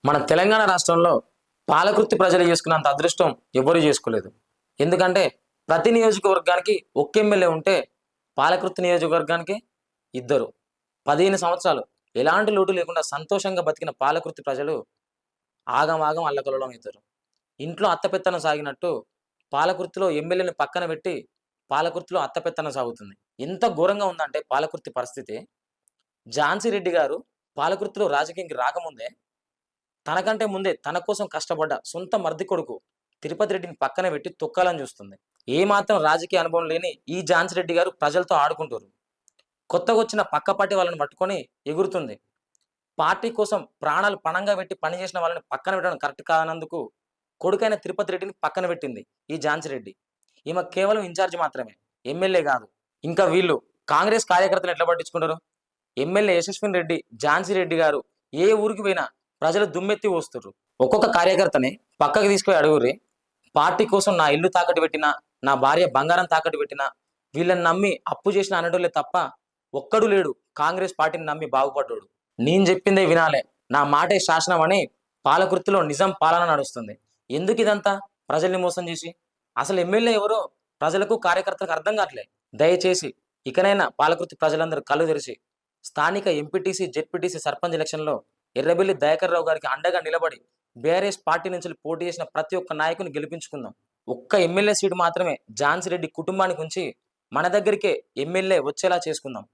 మన తెలంగాణ రాష్ట్రంలో పాలకృతి ప్రజలు చేసుకున్నంత అదృష్టం ఎవరు చేసుకోలేదు. ఎందుకంటే ప్రతి నియోజకవర్గానికి ఒక్క ఎమ్మెల్యే ఉంటే పాలకృతి నియోజకవర్గానికి ఇద్దరు. 15 సంవత్సరాలు ఎలాంటి లోటు లేకుండా సంతోషంగా బతికిన పాలకృతి ప్రజలు ఆగమాగం అల్లకల్లోలం అవుతారు. ఇంట్లో అత్తపెత్తనం సాగినట్టు పాలకృతిలో ఎమ్మెల్యేని పక్కన పెట్టి పాలకృతిలో అత్తపెత్తనం సాగుతుంది. ఎంత ఘోరంగా ఉందంటే పాలకృతి పరిస్థితి. ఝాన్సీ రెడ్డి గారు పాలకృతిలో రాజకీయానికి రాకముందే తనకంటే ముందే తన కోసం కష్టపడ్డ సొంత మర్ది కొడుకు తిరుపతి రెడ్డిని పక్కన పెట్టి తొక్కాలని చూస్తుంది. ఏమాత్రం రాజకీయ అనుభవం లేని ఈ ఝాన్సీ రెడ్డి గారు ప్రజలతో ఆడుకుంటారు. కొత్తగా వచ్చిన పక్క పార్టీ వాళ్ళని పట్టుకొని ఎగురుతుంది. పార్టీ కోసం ప్రాణాలు పణంగా పెట్టి పనిచేసిన వాళ్ళని పక్కన పెట్టడం కరెక్ట్ కానందుకు కొడుకైన తిరుపతి రెడ్డిని పక్కన పెట్టింది ఈ ఝాన్సీ రెడ్డి. ఈమె కేవలం ఇన్ఛార్జ్ మాత్రమే, ఎమ్మెల్యే కాదు. ఇంకా వీళ్ళు కాంగ్రెస్ కార్యకర్తలు ఎట్లా పట్టించుకుంటారు? ఎమ్మెల్యే యశస్విని రెడ్డి, ఝాన్సీ రెడ్డి గారు ఏ ఊరికి పోయినా ప్రజలు దుమ్మెత్తి పోస్తున్నారు. ఒక్కొక్క కార్యకర్తని పక్కకు తీసుకుపోయి అడుగురి, పార్టీ కోసం నా ఇల్లు తాకట్టు పెట్టినా, నా భార్య బంగారం తాకట్టు పెట్టినా, వీళ్ళని నమ్మి అప్పు చేసిన అనడోలే తప్ప ఒక్కడు లేడు కాంగ్రెస్ పార్టీని నమ్మి బాగుపడ్డాడు. నేను చెప్పిందే వినాలే, నా మాటే శాసనం అని పాలకృతిలో నిజం పాలన నడుస్తుంది. ఎందుకు ఇదంతా? ప్రజల్ని మోసం చేసి. అసలు ఎమ్మెల్యే ఎవరో ప్రజలకు కార్యకర్తలకు అర్థం కావట్లే. దయచేసి ఇకనైనా పాలకృతి ప్రజలందరూ కళ్ళు తెరిచి స్థానిక ఎంపీటీసీ, జెడ్పీటీసీ, సర్పంచ్ ఎలక్షన్లో ఎర్రబెల్లి దయాకర్ రావు గారికి అండగా నిలబడి బీఆర్ఎస్ పార్టీ నుంచి పోటీ చేసిన ప్రతి ఒక్క నాయకుని గెలిపించుకుందాం. ఒక్క ఎమ్మెల్యే సీటు మాత్రమే ఝాన్సీ రెడ్డి కుటుంబానికి ఉంచి మన దగ్గరికే ఎమ్మెల్యే వచ్చేలా చేసుకుందాం.